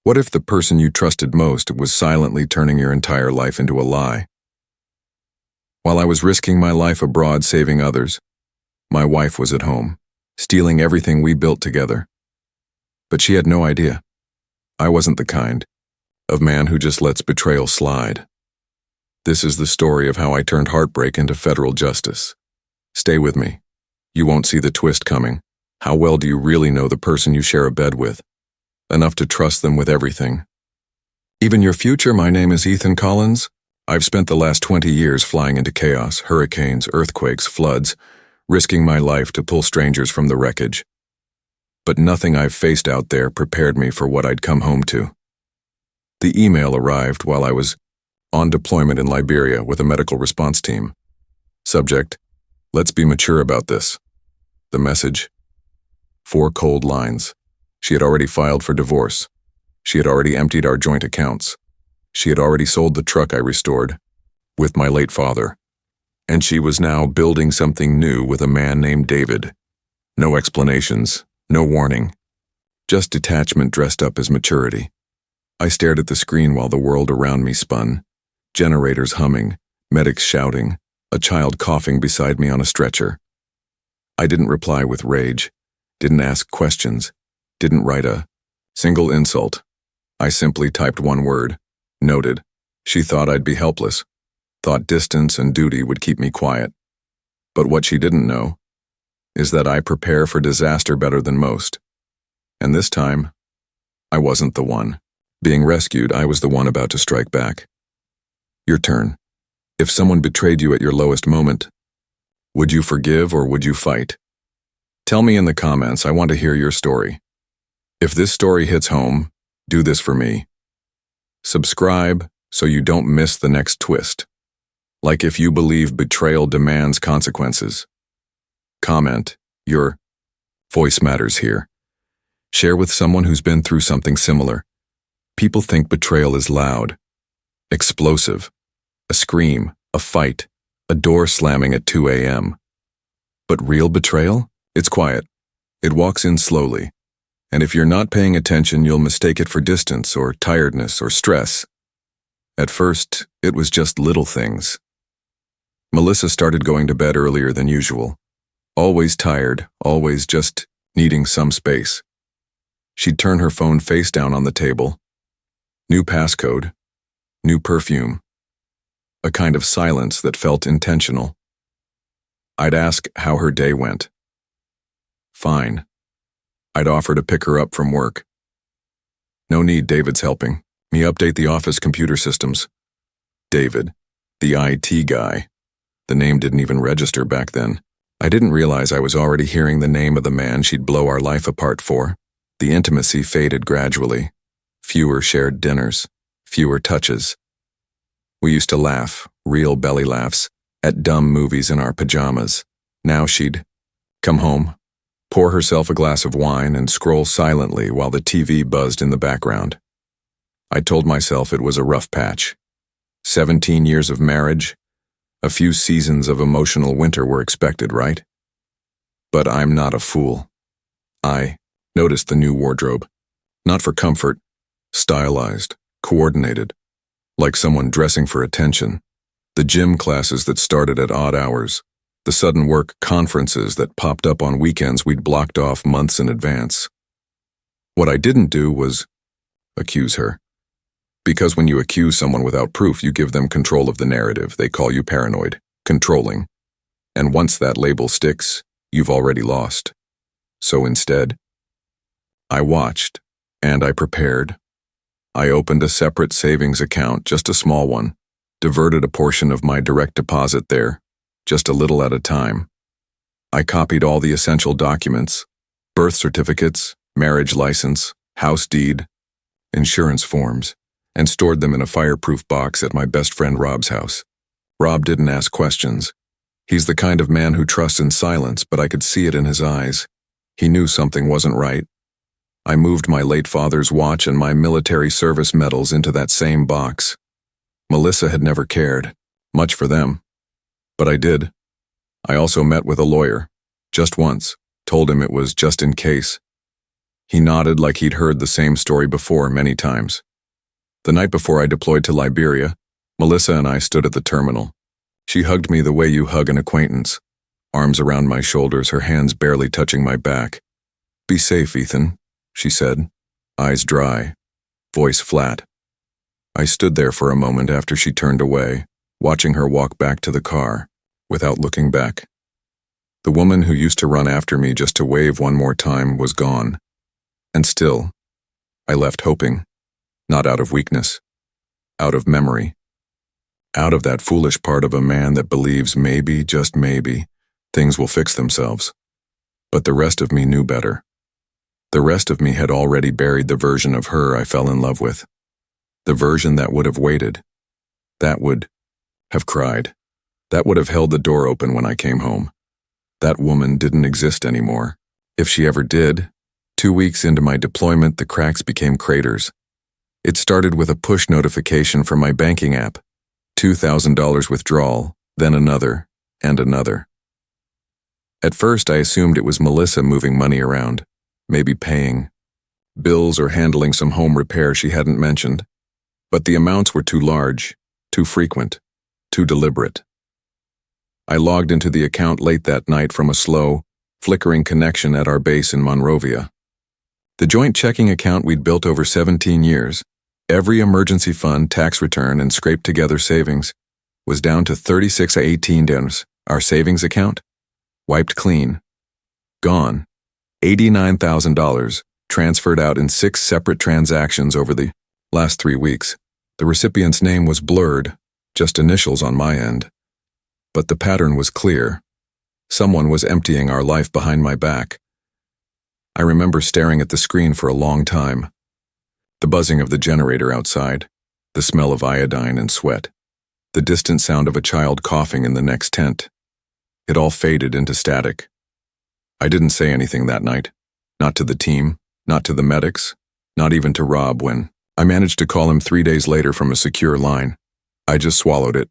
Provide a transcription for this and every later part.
What if the person you trusted most was silently turning your entire life into a lie? While I was risking my life abroad saving others, my wife was at home, stealing everything we built together. But she had no idea. I wasn't the kind of man who just lets betrayal slide. This is the story of how I turned heartbreak into federal justice. Stay with me. You won't see the twist coming. How well do you really know the person you share a bed with? Enough to trust them with everything. Even your future. My name is Ethan Collins. I've spent the last 20 years flying into chaos, hurricanes, earthquakes, floods, risking my life to pull strangers from the wreckage. But nothing I've faced out there prepared me for what I'd come home to. The email arrived while I was on deployment in Liberia with a medical response team. Subject: let's be mature about this. The message: 4 cold lines. She had already filed for divorce. She had already emptied our joint accounts. She had already sold the truck I restored with my late father. And she was now building something new with a man named David. No explanations, no warning. Just detachment dressed up as maturity. I stared at the screen while the world around me spun. Generators humming, medics shouting, a child coughing beside me on a stretcher. I didn't reply with rage, didn't ask questions, didn't write a single insult. I simply typed one word: noted. She thought I'd be helpless, thought distance and duty would keep me quiet. But what she didn't know is that I prepare for disaster better than most. And this time, I wasn't the one being rescued. I was the one about to strike back. Your turn. If someone betrayed you at your lowest moment, would you forgive or would you fight? Tell me in the comments. I want to hear your story. If this story hits home, do this for me. Subscribe so you don't miss the next twist. Like if you believe betrayal demands consequences. Comment. Your voice matters here. Share with someone who's been through something similar. People think betrayal is loud, explosive, a scream, a fight, a door slamming at 2 a.m. But real betrayal? It's quiet. It walks in slowly. And if you're not paying attention, you'll mistake it for distance or tiredness or stress. At first, it was just little things. Melissa started going to bed earlier than usual. Always tired, always just needing some space. She'd turn her phone face down on the table. New passcode, new perfume. A kind of silence that felt intentional. I'd ask how her day went. Fine. I'd offer to pick her up from work. No need, David's helping me update the office computer systems. David, the IT guy. The name didn't even register back then. I didn't realize I was already hearing the name of the man she'd blow our life apart for. The intimacy faded gradually. Fewer shared dinners, fewer touches. We used to laugh, real belly laughs, at dumb movies in our pajamas. Now she'd come home, pour herself a glass of wine, and scroll silently while the TV buzzed in the background. I told myself it was a rough patch. 17 years of marriage, a few seasons of emotional winter were expected, right? But I'm not a fool. I noticed the new wardrobe. Not for comfort, stylized, coordinated, like someone dressing for attention. The gym classes that started at odd hours. The sudden work conferences that popped up on weekends we'd blocked off months in advance. What I didn't do was accuse her. Because when you accuse someone without proof, you give them control of the narrative. They call you paranoid, controlling. And once that label sticks, you've already lost. So instead, I watched, and I prepared. I opened a separate savings account, just a small one, diverted a portion of my direct deposit there, just a little at a time. I copied all the essential documents: birth certificates, marriage license, house deed, insurance forms, and stored them in a fireproof box at my best friend Rob's house. Rob didn't ask questions. He's the kind of man who trusts in silence, but I could see it in his eyes. He knew something wasn't right. I moved my late father's watch and my military service medals into that same box. Melissa had never cared much for them. But I did. I also met with a lawyer, just once, told him it was just in case. He nodded like he'd heard the same story before many times. The night before I deployed to Liberia, Melissa and I stood at the terminal. She hugged me the way you hug an acquaintance, arms around my shoulders, her hands barely touching my back. "Be safe, Ethan," she said, eyes dry, voice flat. I stood there for a moment after she turned away, watching her walk back to the car, without looking back. The woman who used to run after me just to wave one more time was gone. And still, I left hoping, not out of weakness, out of memory, out of that foolish part of a man that believes maybe, just maybe, things will fix themselves. But the rest of me knew better. The rest of me had already buried the version of her I fell in love with. The version that would have waited, that would have cried, that would have held the door open when I came home. That woman didn't exist anymore. If she ever did, 2 weeks into my deployment, the cracks became craters. It started with a push notification from my banking app, $2,000 withdrawal, then another, and another. At first, I assumed it was Melissa moving money around, maybe paying bills or handling some home repair she hadn't mentioned. But the amounts were too large, too frequent, too deliberate. I logged into the account late that night from a slow, flickering connection at our base in Monrovia. The joint checking account we'd built over 17 years, every emergency fund, tax return, and scraped-together savings, was down to $36.18. Our savings account? Wiped clean. Gone. $89,000, transferred out in 6 separate transactions over the last 3 weeks. The recipient's name was blurred, just initials on my end. But the pattern was clear. Someone was emptying our life behind my back. I remember staring at the screen for a long time. The buzzing of the generator outside, the smell of iodine and sweat, the distant sound of a child coughing in the next tent. It all faded into static. I didn't say anything that night. Not to the team, not to the medics, not even to Rob when I managed to call him 3 days later from a secure line. I just swallowed it.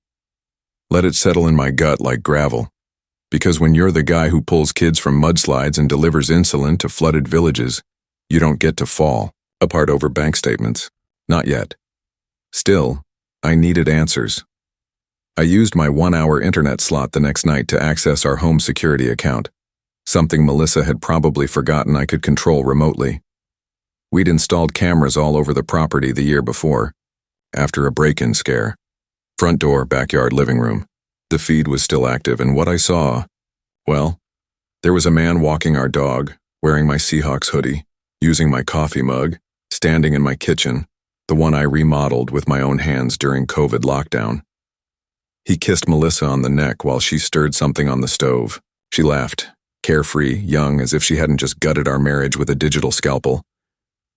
Let it settle in my gut like gravel. Because when you're the guy who pulls kids from mudslides and delivers insulin to flooded villages, you don't get to fall apart over bank statements. Not yet. Still, I needed answers. I used my 1-hour internet slot the next night to access our home security account, something Melissa had probably forgotten I could control remotely. We'd installed cameras all over the property the year before, after a break-in scare. Front door, backyard, living room. The feed was still active, and what I saw, well, there was a man walking our dog, wearing my Seahawks hoodie, using my coffee mug, standing in my kitchen, the one I remodeled with my own hands during COVID lockdown. He kissed Melissa on the neck while she stirred something on the stove. She laughed, carefree, young, as if she hadn't just gutted our marriage with a digital scalpel.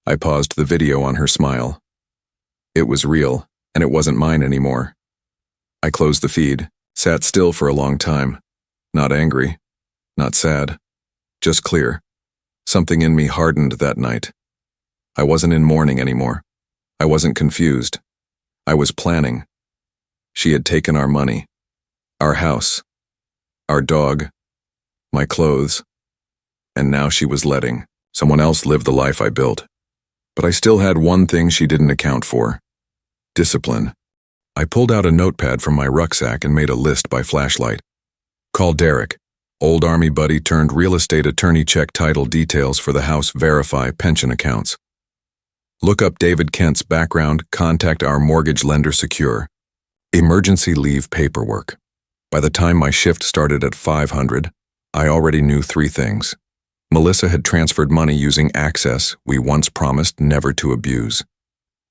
I paused the video on her smile. It was real, and it wasn't mine anymore. I closed the feed, sat still for a long time. Not angry, not sad, just clear. Something in me hardened that night. I wasn't in mourning anymore. I wasn't confused. I was planning. She had taken our money, our house, our dog, my clothes, and now she was letting someone else live the life I built. But I still had one thing she didn't account for: discipline. I pulled out a notepad from my rucksack and made a list by flashlight. Call Derek, old Army buddy turned real estate attorney, check title details for the house, verify pension accounts. Look up David Kent's background, contact our mortgage lender, secure. Emergency leave paperwork. By the time my shift started at 500, I already knew 3 things. Melissa had transferred money using access we once promised never to abuse.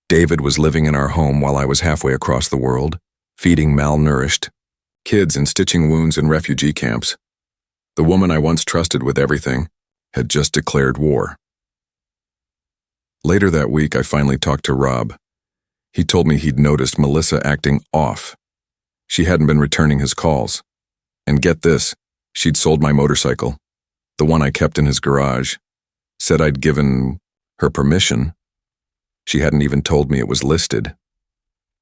David was living in our home while I was halfway across the world, feeding malnourished kids and stitching wounds in refugee camps. The woman I once trusted with everything had just declared war. Later that week, I finally talked to Rob. He told me he'd noticed Melissa acting off. She hadn't been returning his calls. And get this, she'd sold my motorcycle, the one I kept in his garage. Said I'd given her permission. She hadn't even told me it was listed.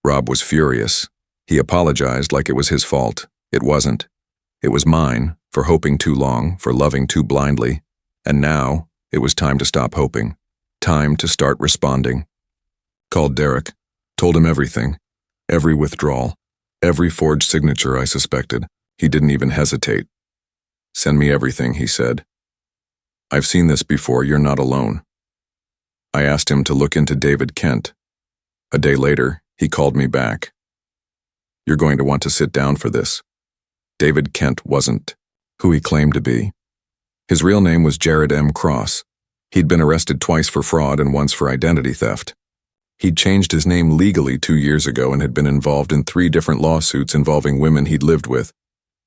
Rob was furious. He apologized like it was his fault. It wasn't. It was mine, for hoping too long, for loving too blindly. And now, It was time to stop hoping. Time to start responding. Called Derek. Told him everything. Every withdrawal. Every forged signature I suspected. He didn't even hesitate. Send me everything, he said. I've seen this before, you're not alone. I asked him to look into David Kent. A day later, he called me back. You're going to want to sit down for this. David Kent wasn't who he claimed to be. His real name was Jared M. Cross. He'd been arrested twice for fraud and once for identity theft. He'd changed his name legally 2 years ago and had been involved in 3 different lawsuits involving women he'd lived with,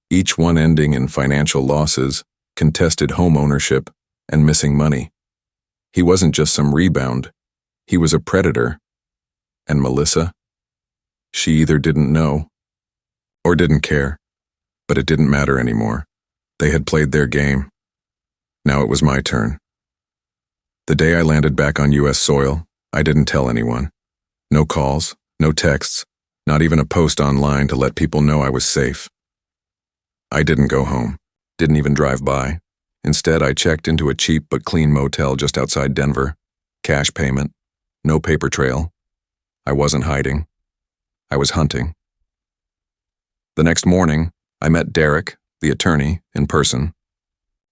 each one ending in financial losses, contested home ownership, and missing money. He wasn't just some rebound. He was a predator. And Melissa? She either didn't know or didn't care, but it didn't matter anymore. They had played their game. Now it was my turn. The day I landed back on U.S. soil, I didn't tell anyone. No calls, no texts, not even a post online to let people know I was safe. I didn't go home, didn't even drive by. Instead, I checked into a cheap but clean motel just outside Denver. Cash payment, no paper trail. I wasn't hiding. I was hunting. The next morning, I met Derek, the attorney, in person.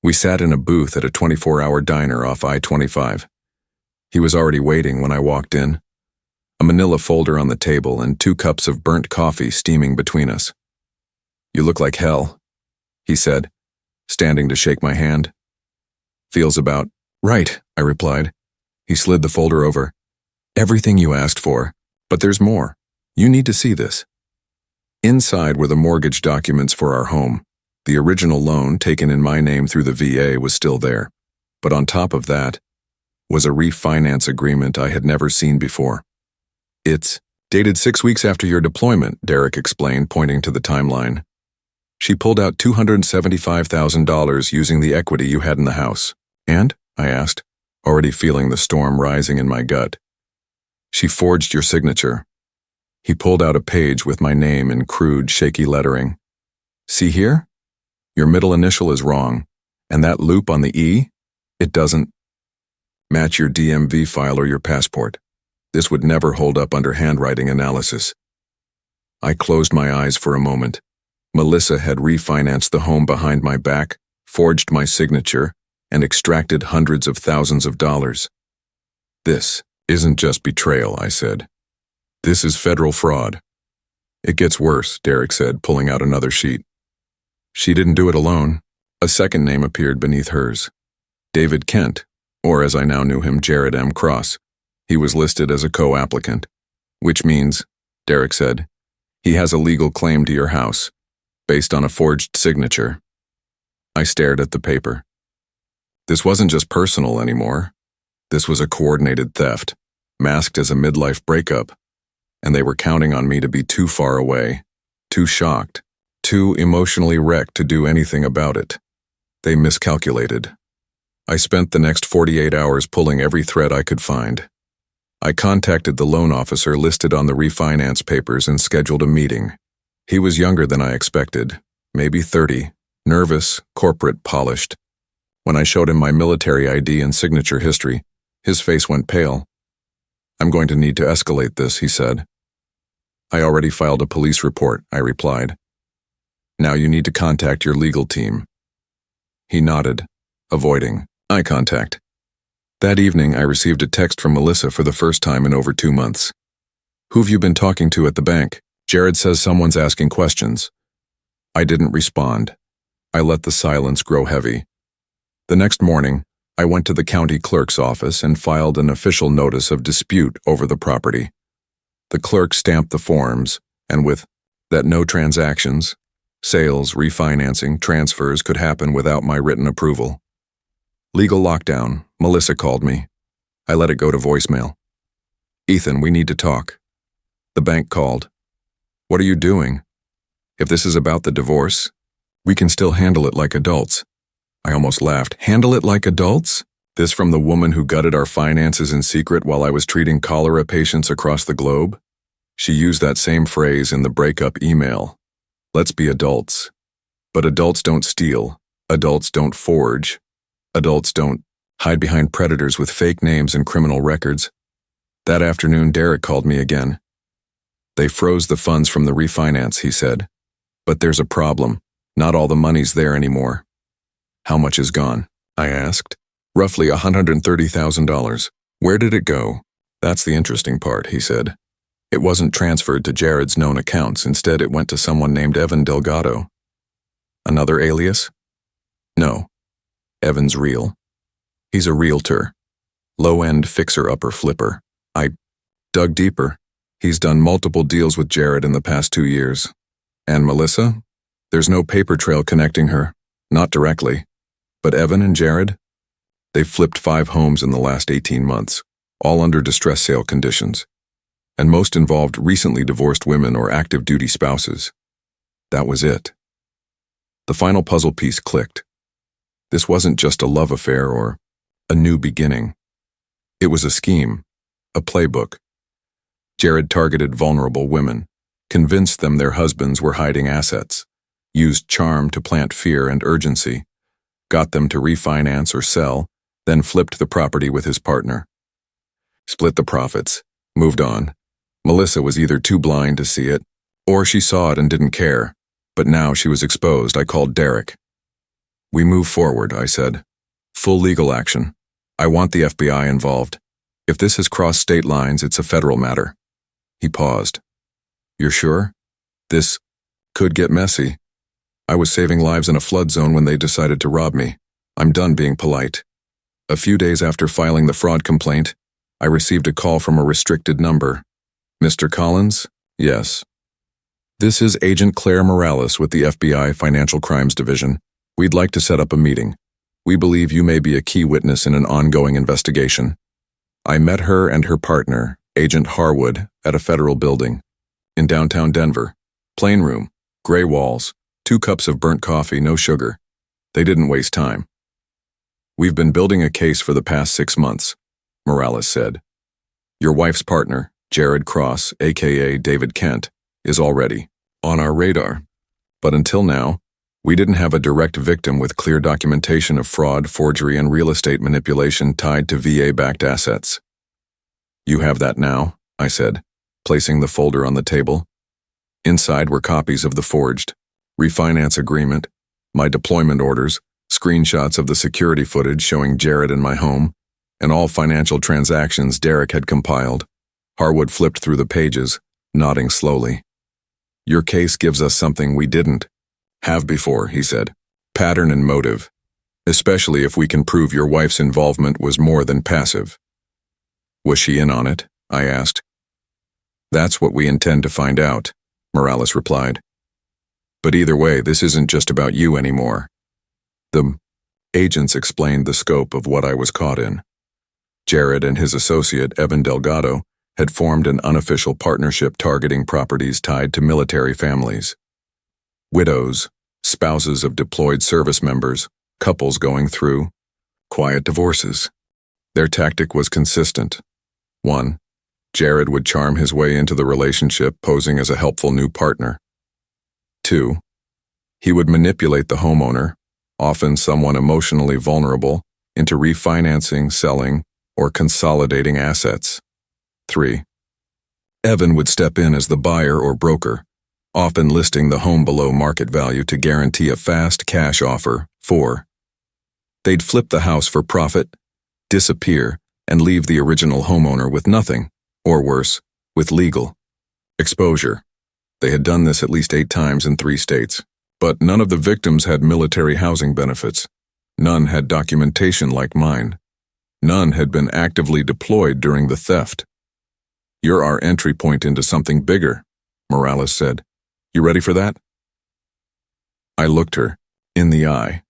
We sat in a booth at a 24-hour diner off I-25. He was already waiting when I walked in. A manila folder on the table and 2 cups of burnt coffee steaming between us. You look like hell, he said, standing to shake my hand. Feels about right, I replied. He slid the folder over. Everything you asked for, but there's more. You need to see this. Inside were the mortgage documents for our home. The original loan taken in my name through the VA was still there. But on top of that was a refinance agreement I had never seen before. It's dated 6 weeks after your deployment, Derek explained, pointing to the timeline. She pulled out $275,000 using the equity you had in the house. And? I asked, already feeling the storm rising in my gut. She forged your signature. He pulled out a page with my name in crude, shaky lettering. See here? Your middle initial is wrong, and that loop on the E, it doesn't match your DMV file or your passport. This would never hold up under handwriting analysis. I closed my eyes for a moment. Melissa had refinanced the home behind my back, forged my signature, and extracted hundreds of thousands of dollars. This isn't just betrayal, I said. This is federal fraud. It gets worse, Derek said, pulling out another sheet. She didn't do it alone. A second name appeared beneath hers. David Kent, or as I now knew him, Jared M. Cross. He was listed as a co-applicant, which means, Derek said, he has a legal claim to your house, based on a forged signature. I stared at the paper. This wasn't just personal anymore. This was a coordinated theft, masked as a midlife breakup, and they were counting on me to be too far away, too shocked, too emotionally wrecked to do anything about it. They miscalculated. I spent the next 48 hours pulling every thread I could find. I contacted the loan officer listed on the refinance papers and scheduled a meeting. He was younger than I expected, maybe 30, nervous, corporate, polished. When I showed him my military ID and signature history, his face went pale. I'm going to need to escalate this, he said. I already filed a police report, I replied. Now you need to contact your legal team. He nodded, avoiding eye contact. That evening, I received a text from Melissa for the first time in over 2 months. Who've you been talking to at the bank? Jared says someone's asking questions. I didn't respond. I let the silence grow heavy. The next morning, I went to the county clerk's office and filed an official notice of dispute over the property. The clerk stamped the forms, and with that no transactions, sales, refinancing, transfers could happen without my written approval. Legal lockdown, Melissa called me. I let it go to voicemail. Ethan, we need to talk. The bank called. What are you doing? If this is about the divorce, we can still handle it like adults. I almost laughed. Handle it like adults? This from the woman who gutted our finances in secret while I was treating cholera patients across the globe? She used that same phrase in the breakup email. Let's be adults. But adults don't steal. Adults don't forge. Adults don't hide behind predators with fake names and criminal records. That afternoon, Derek called me again. They froze the funds from the refinance, he said. But there's a problem. Not all the money's there anymore. How much is gone? I asked. Roughly $130,000. Where did it go? That's the interesting part, he said. It wasn't transferred to Jared's known accounts. Instead, it went to someone named Evan Delgado. Another alias? No. Evan's real. He's a realtor. Low-end fixer-upper flipper. I dug deeper. He's done multiple deals with Jared in the past 2 years. And Melissa? There's no paper trail connecting her. Not directly. But Evan and Jared? They've flipped 5 homes in the last 18 months, all under distress sale conditions. And most involved recently divorced women or active duty spouses. That was it. The final puzzle piece clicked. This wasn't just a love affair or a new beginning. It was a scheme, a playbook. Jared targeted vulnerable women, convinced them their husbands were hiding assets, used charm to plant fear and urgency, got them to refinance or sell, then flipped the property with his partner. Split the profits, moved on. Melissa was either too blind to see it, or she saw it and didn't care. But now she was exposed. I called Derek. We move forward, I said. Full legal action. I want the FBI involved. If this has crossed state lines, it's a federal matter. He paused. You're sure? This could get messy. I was saving lives in a flood zone when they decided to rob me. I'm done being polite. A few days after filing the fraud complaint, I received a call from a restricted number. Mr. Collins? Yes. This is Agent Claire Morales with the FBI Financial Crimes Division. We'd like to set up a meeting. We believe you may be a key witness in an ongoing investigation. I met her and her partner, Agent Harwood, at a federal building. In downtown Denver. Plain room, gray walls, 2 cups of burnt coffee, no sugar. They didn't waste time. We've been building a case for the past 6 months, Morales said. Your wife's partner, Jared Cross, aka David Kent, is already on our radar. But until now, we didn't have a direct victim with clear documentation of fraud, forgery, and real estate manipulation tied to VA-backed assets. You have that now, I said, placing the folder on the table. Inside were copies of the forged refinance agreement, my deployment orders, screenshots of the security footage showing Jared in my home, and all financial transactions Derek had compiled. Harwood flipped through the pages, nodding slowly. Your case gives us something we didn't have before, he said. Pattern and motive, especially if we can prove your wife's involvement was more than passive. Was she in on it? I asked. That's what we intend to find out, Morales replied. But either way, this isn't just about you anymore. The agents explained the scope of what I was caught in. Jared and his associate, Evan Delgado, had formed an unofficial partnership targeting properties tied to military families. Widows, spouses of deployed service members, couples going through quiet divorces. Their tactic was consistent. 1. Jared would charm his way into the relationship, posing as a helpful new partner. 2. He would manipulate the homeowner, often someone emotionally vulnerable, into refinancing, selling, or consolidating assets. 3. Evan would step in as the buyer or broker, often listing the home below market value to guarantee a fast cash offer. 4. They'd flip the house for profit, disappear, and leave the original homeowner with nothing, or worse, with legal exposure. They had done this at least 8 times in 3 states, but none of the victims had military housing benefits. None had documentation like mine. None had been actively deployed during the theft. You're our entry point into something bigger, Morales said. You ready for that? I looked her in the eye.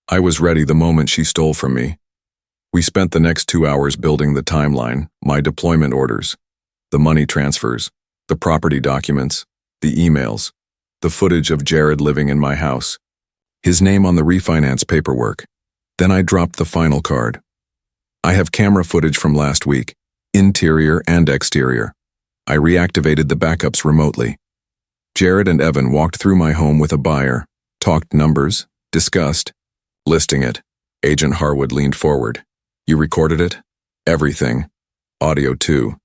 I was ready the moment she stole from me. We spent the next 2 hours building the timeline, my deployment orders, the money transfers, the property documents, the emails, the footage of Jared living in my house, his name on the refinance paperwork. Then I dropped the final card. I have camera footage from last week, interior and exterior. I reactivated the backups remotely. Jared and Evan walked through my home with a buyer, talked numbers, discussed, listing it. Agent Harwood leaned forward. You recorded it? Everything. Audio too.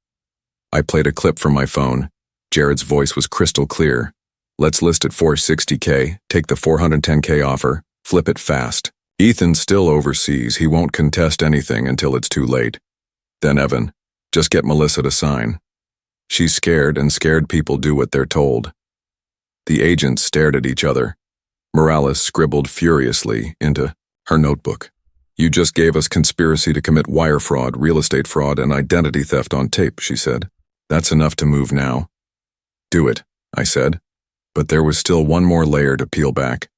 I played a clip from my phone. Jared's voice was crystal clear. Let's list at $460K, take the $410K offer, flip it fast. Ethan's still overseas, he won't contest anything until it's too late. Then Evan, just get Melissa to sign. She's scared, and scared people do what they're told. The agents stared at each other. Morales scribbled furiously into her notebook. You just gave us conspiracy to commit wire fraud, real estate fraud, and identity theft on tape, she said. That's enough to move now. Do it, I said. But there was still one more layer to peel back.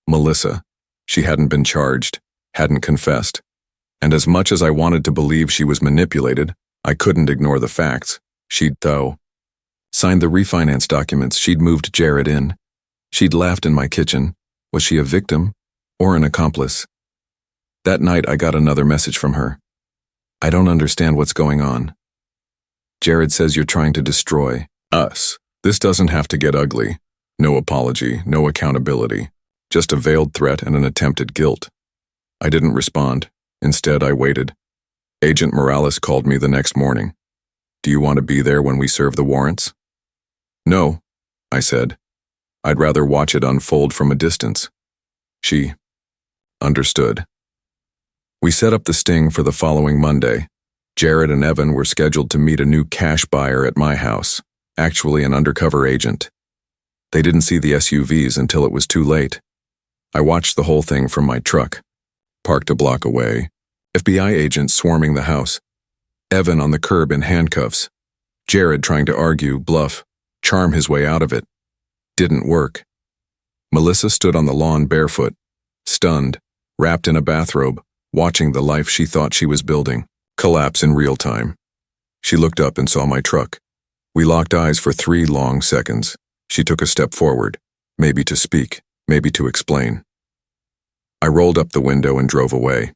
Melissa. She hadn't been charged, hadn't confessed. And as much as I wanted to believe she was manipulated, I couldn't ignore the facts. She'd, though, signed the refinance documents. She'd moved Jared in. She'd laughed in my kitchen. Was she a victim or an accomplice? That night I got another message from her. I don't understand what's going on. Jared says you're trying to destroy us. This doesn't have to get ugly. No apology, no accountability. Just a veiled threat and an attempt at guilt. I didn't respond. Instead, I waited. Agent Morales called me the next morning. Do you want to be there when we serve the warrants? No, I said. I'd rather watch it unfold from a distance. She understood. We set up the sting for the following Monday. Jared and Evan were scheduled to meet a new cash buyer at my house, actually an undercover agent. They didn't see the SUVs until it was too late. I watched the whole thing from my truck. Parked a block away. FBI agents swarming the house. Evan on the curb in handcuffs. Jared trying to argue, bluff, charm his way out of it. Didn't work. Melissa stood on the lawn barefoot, stunned, wrapped in a bathrobe, watching the life she thought she was building collapse in real time. She looked up and saw my truck. We locked eyes for 3 long seconds. She took a step forward, maybe to speak, maybe to explain. I rolled up the window and drove away.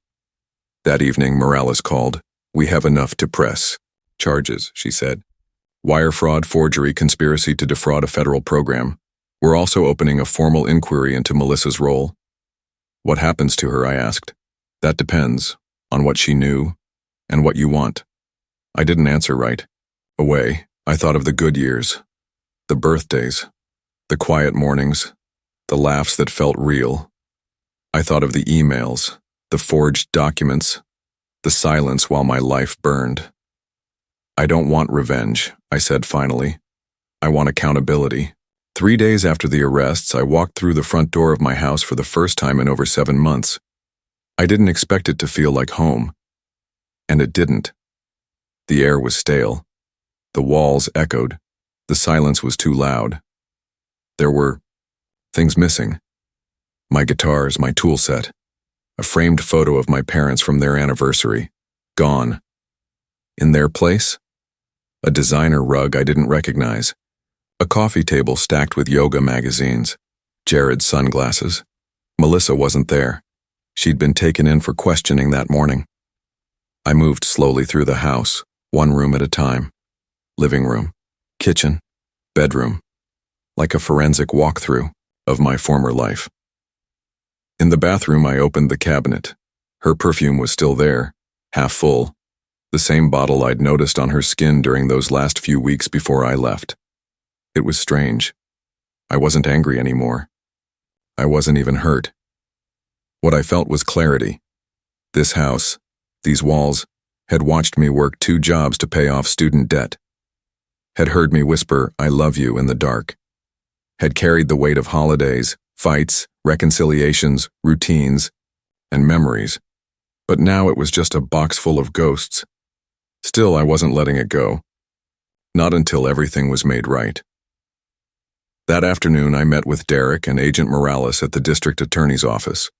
That evening, Morales called. We have enough to press. Charges, she said. Wire fraud, forgery, conspiracy to defraud a federal program. We're also opening a formal inquiry into Melissa's role. What happens to her, I asked. That depends on what she knew and what you want. I didn't answer right. Away, I thought of the good years, the birthdays, the quiet mornings, the laughs that felt real. I thought of the emails, the forged documents, the silence while my life burned. I don't want revenge, I said finally. I want accountability. 3 days after the arrests, I walked through the front door of my house for the first time in over 7 months. I didn't expect it to feel like home. And it didn't. The air was stale. The walls echoed. The silence was too loud. There were things missing. My guitars, my tool set. A framed photo of my parents from their anniversary. Gone. In their place? A designer rug I didn't recognize. A coffee table stacked with yoga magazines. Jared's sunglasses. Melissa wasn't there. She'd been taken in for questioning that morning. I moved slowly through the house, 1 room at a time. Living room, kitchen, bedroom. Like a forensic walkthrough of my former life. In the bathroom, I opened the cabinet. Her perfume was still there, half full. The same bottle I'd noticed on her skin during those last few weeks before I left. It was strange. I wasn't angry anymore. I wasn't even hurt. What I felt was clarity. This house, these walls, had watched me work 2 jobs to pay off student debt. Had heard me whisper, I love you in the dark. Had carried the weight of holidays, fights, reconciliations, routines, and memories. But now it was just a box full of ghosts. Still, I wasn't letting it go. Not until everything was made right. That afternoon, I met with Derek and Agent Morales at the district attorney's office.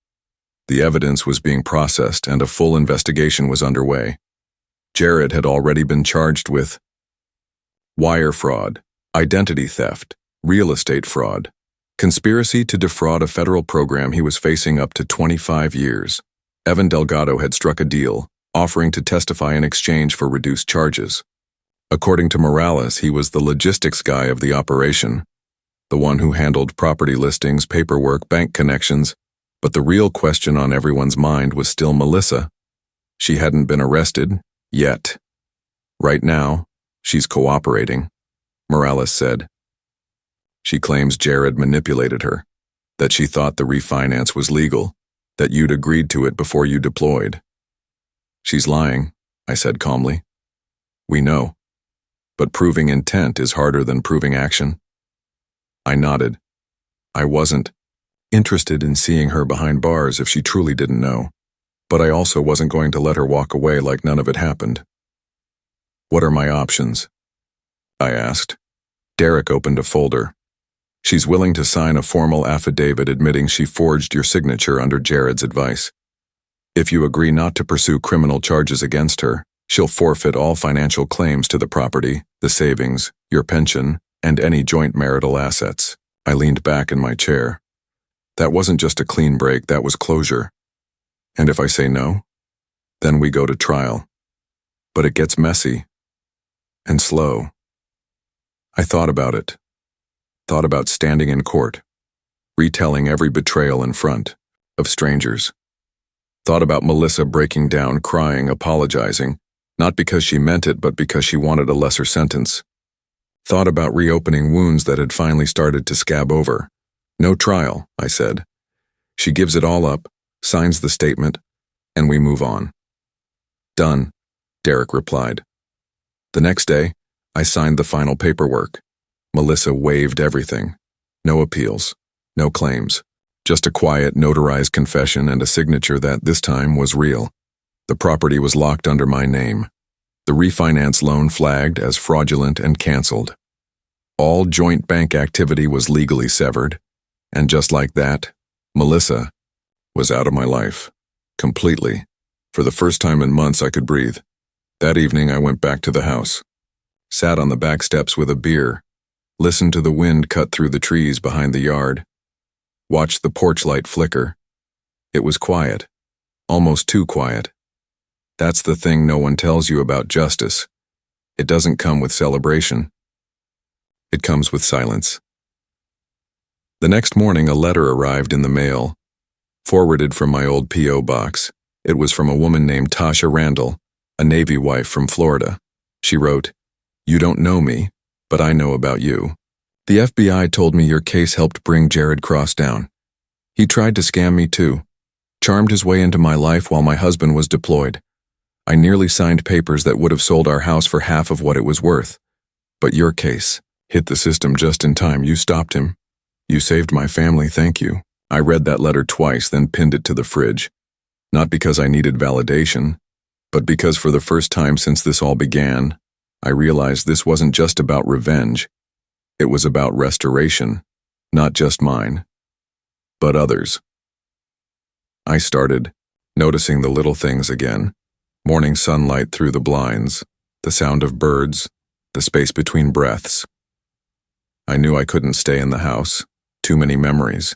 The evidence was being processed and a full investigation was underway. Jared had already been charged with wire fraud, identity theft, real estate fraud, conspiracy to defraud a federal program. He was facing up to 25 years. Evan Delgado had struck a deal, offering to testify in exchange for reduced charges. According to Morales, he was the logistics guy of the operation, the one who handled property listings, paperwork, bank connections, but the real question on everyone's mind was still Melissa. She hadn't been arrested, yet. Right now, she's cooperating, Morales said. She claims Jared manipulated her, that she thought the refinance was legal, that you'd agreed to it before you deployed. She's lying, I said calmly. We know. But proving intent is harder than proving action. I nodded. I wasn't interested in seeing her behind bars if she truly didn't know, but I also wasn't going to let her walk away like none of it happened. What are my options? I asked. Derek opened a folder. She's willing to sign a formal affidavit admitting she forged your signature under Jared's advice. If you agree not to pursue criminal charges against her, she'll forfeit all financial claims to the property, the savings, your pension, and any joint marital assets. I leaned back in my chair. That wasn't just a clean break, that was closure. And if I say no, then we go to trial. But it gets messy and slow. I thought about it. Thought about standing in court, retelling every betrayal in front of strangers. Thought about Melissa breaking down, crying, apologizing, not because she meant it, but because she wanted a lesser sentence. Thought about reopening wounds that had finally started to scab over. No trial, I said. She gives it all up, signs the statement, and we move on. Done, Derek replied. The next day, I signed the final paperwork. Melissa waived everything. No appeals, no claims. Just a quiet, notarized confession and a signature that, this time, was real. The property was locked under my name. The refinance loan flagged as fraudulent and canceled. All joint bank activity was legally severed. And just like that, Melissa was out of my life. Completely. For the first time in months I could breathe. That evening I went back to the house. Sat on the back steps with a beer. Listened to the wind cut through the trees behind the yard. Watched the porch light flicker. It was quiet. Almost too quiet. That's the thing no one tells you about justice. It doesn't come with celebration. It comes with silence. The next morning, a letter arrived in the mail, forwarded from my old P.O. box. It was from a woman named Tasha Randall, a Navy wife from Florida. She wrote, "You don't know me, but I know about you. The FBI told me your case helped bring Jared Cross down. He tried to scam me too. Charmed his way into my life while my husband was deployed. I nearly signed papers that would have sold our house for half of what it was worth. But your case hit the system just in time. You stopped him. You saved my family, thank you." I read that letter twice, then pinned it to the fridge. Not because I needed validation, but because for the first time since this all began, I realized this wasn't just about revenge. It was about restoration, not just mine, but others. I started noticing the little things again. Morning sunlight through the blinds, the sound of birds, the space between breaths. I knew I couldn't stay in the house. Too many memories.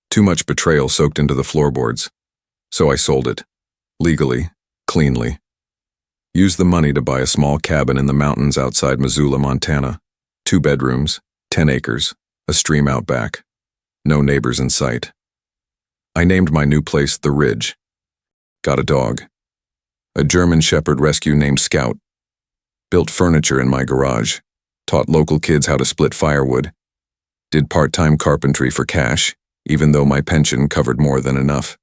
Too much betrayal soaked into the floorboards. So I sold it. Legally, cleanly. Used the money to buy a small cabin in the mountains outside Missoula, Montana. 2 bedrooms, 10 acres, a stream out back. No neighbors in sight. I named my new place The Ridge. Got a dog. A German Shepherd rescue named Scout. Built furniture in my garage. Taught local kids how to split firewood. Did part-time carpentry for cash, even though my pension covered more than enough.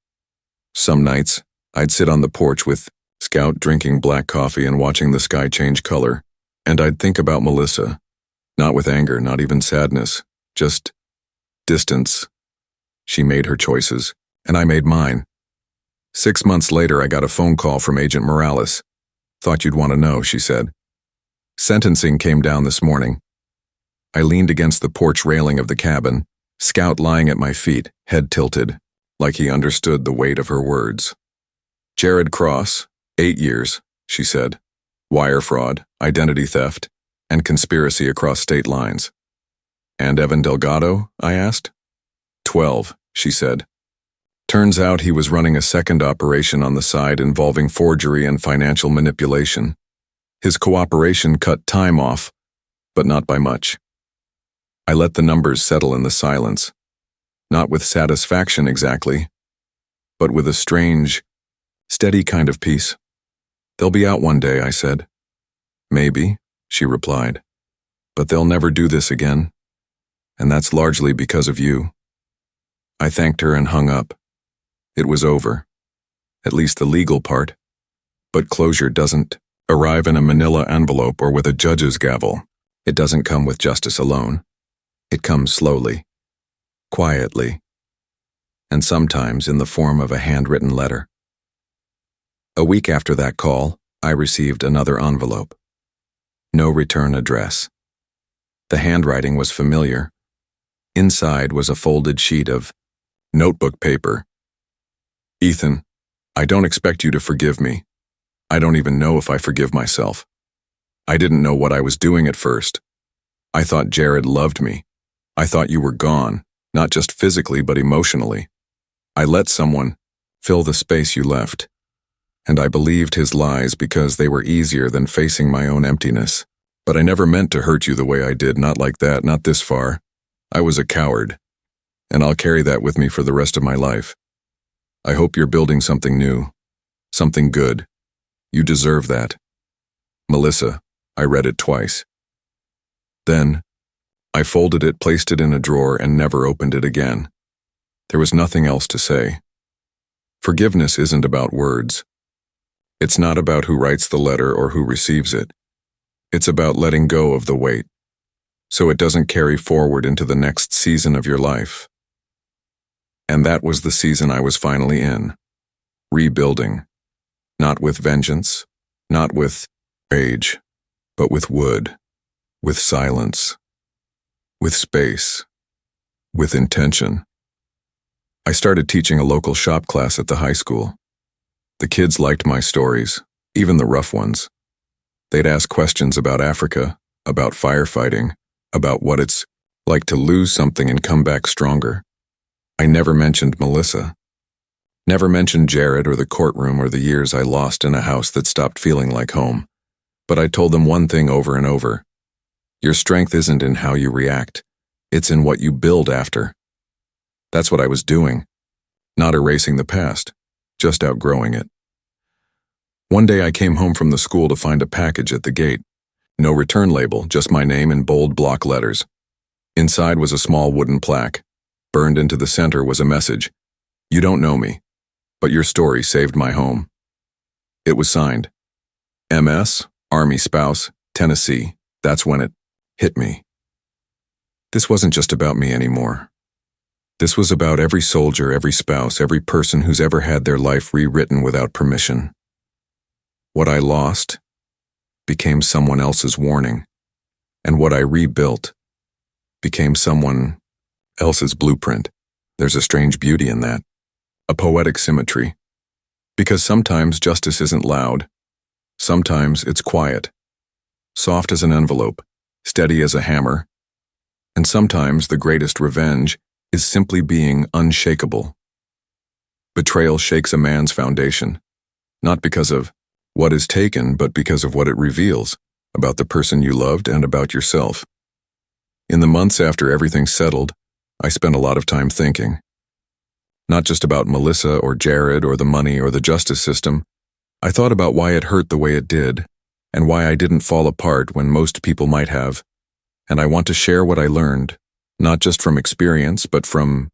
Some nights, I'd sit on the porch with Scout drinking black coffee and watching the sky change color, and I'd think about Melissa. Not with anger, not even sadness, just distance. She made her choices, and I made mine. 6 months later, I got a phone call from Agent Morales. "Thought you'd want to know," she said. Sentencing came down this morning. I leaned against the porch railing of the cabin, Scout lying at my feet, head tilted, like he understood the weight of her words. "Jared Cross, 8 years, she said. Wire fraud, identity theft, and conspiracy across state lines. "And Evan Delgado?" I asked. 12, she said. Turns out he was running a second operation on the side involving forgery and financial manipulation. His cooperation cut time off, but not by much. I let the numbers settle in the silence. Not with satisfaction exactly, but with a strange Steady kind of peace. They'll be out one day, I said. Maybe, she replied. But they'll never do this again. And that's largely because of you. I thanked her and hung up. It was over. At least the legal part. But closure doesn't arrive in a manila envelope or with a judge's gavel. It doesn't come with justice alone. It comes slowly, quietly, and sometimes in the form of a handwritten letter. A week after that call, I received another envelope. No return address. The handwriting was familiar. Inside was a folded sheet of notebook paper. Ethan, I don't expect you to forgive me. I don't even know if I forgive myself. I didn't know what I was doing at first. I thought Jared loved me. I thought you were gone, not just physically but emotionally. I let someone fill the space you left. And I believed his lies because they were easier than facing my own emptiness. But I never meant to hurt you the way I did, not like that, not this far. I was a coward. And I'll carry that with me for the rest of my life. I hope you're building something new. Something good. You deserve that. Melissa, I read it twice. Then, I folded it, placed it in a drawer, and never opened it again. There was nothing else to say. Forgiveness isn't about words. It's not about who writes the letter or who receives it. It's about letting go of the weight, so it doesn't carry forward into the next season of your life. And that was the season I was finally in. Rebuilding. Not with vengeance, not with rage, but with wood, with silence, with space, with intention. I started teaching a local shop class at the high school. The kids liked my stories, even the rough ones. They'd ask questions about Africa, about firefighting, about what it's like to lose something and come back stronger. I never mentioned Melissa. Never mentioned Jared or the courtroom or the years I lost in a house that stopped feeling like home. But I told them one thing over and over. Your strength isn't in how you react. It's in what you build after. That's what I was doing. Not erasing the past, just outgrowing it. One day I came home from the school to find a package at the gate. No return label, just my name in bold block letters. Inside was a small wooden plaque. Burned into the center was a message. You don't know me, but your story saved my home. It was signed. MS, Army Spouse, Tennessee. That's when it hit me. This wasn't just about me anymore. This was about every soldier, every spouse, every person who's ever had their life rewritten without permission. What I lost became someone else's warning, and what I rebuilt became someone else's blueprint. There's a strange beauty in that, a poetic symmetry. Because sometimes justice isn't loud. Sometimes it's quiet, soft as an envelope, steady as a hammer. And sometimes the greatest revenge is simply being unshakable. Betrayal shakes a man's foundation, not because of what is taken, but because of what it reveals about the person you loved and about yourself. In the months after everything settled, I spent a lot of time thinking. Not just about Melissa or Jared or the money or the justice system. I thought about why it hurt the way it did, and why I didn't fall apart when most people might have. And I want to share what I learned, not just from experience, but from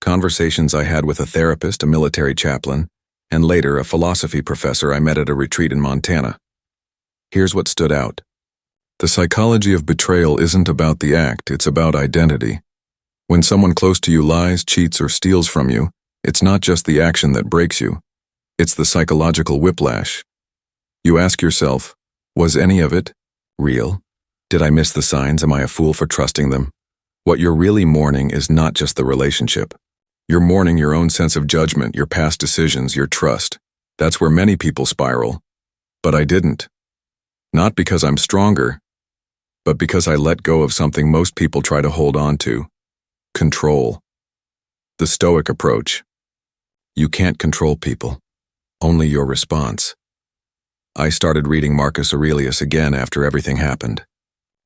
conversations I had with a therapist, a military chaplain, and later a philosophy professor I met at a retreat in Montana. Here's what stood out. The psychology of betrayal isn't about the act, it's about identity. When someone close to you lies, cheats, or steals from you, it's not just the action that breaks you. It's the psychological whiplash. You ask yourself, was any of it real? Did I miss the signs? Am I a fool for trusting them? What you're really mourning is not just the relationship. You're mourning your own sense of judgment, your past decisions, your trust. That's where many people spiral. But I didn't. Not because I'm stronger, but because I let go of something most people try to hold on to. Control. The Stoic approach. You can't control people, only your response. I started reading Marcus Aurelius again after everything happened.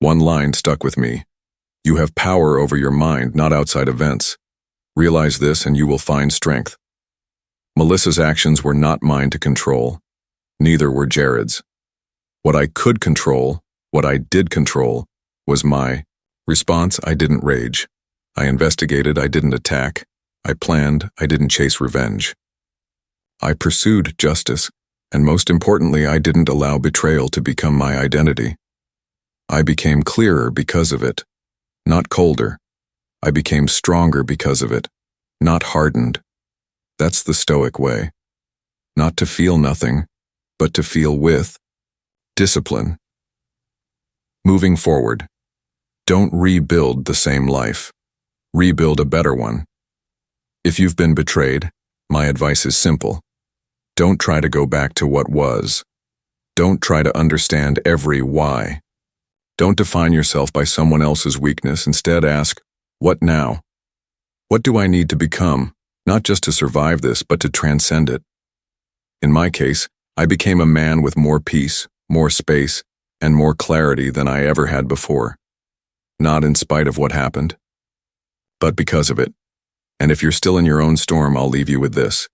One line stuck with me. You have power over your mind, not outside events. Realize this and you will find strength. Melissa's actions were not mine to control. Neither were Jared's. What I could control, what I did control, was my response. I didn't rage. I investigated, I didn't attack. I planned, I didn't chase revenge. I pursued justice, and most importantly, I didn't allow betrayal to become my identity. I became clearer because of it, not colder. I became stronger because of it, not hardened. That's the Stoic way. Not to feel nothing, but to feel with discipline. Moving forward, don't rebuild the same life. Rebuild a better one. If you've been betrayed, my advice is simple. Don't try to go back to what was. Don't try to understand every why. Don't define yourself by someone else's weakness. Instead, ask, what now? What do I need to become, not just to survive this, but to transcend it? In my case, I became a man with more peace, more space, and more clarity than I ever had before. Not in spite of what happened, but because of it. And if you're still in your own storm, I'll leave you with this.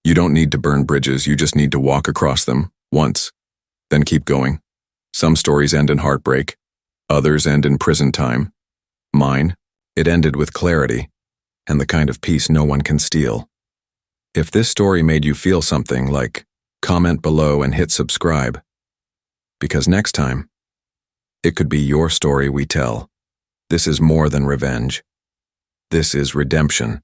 You don't need to burn bridges, you just need to walk across them, once. Then keep going. Some stories end in heartbreak, others end in prison time. Mine, it ended with clarity, and the kind of peace no one can steal. If this story made you feel something, like, comment below and hit subscribe. Because next time, it could be your story we tell. This is more than revenge. This is redemption.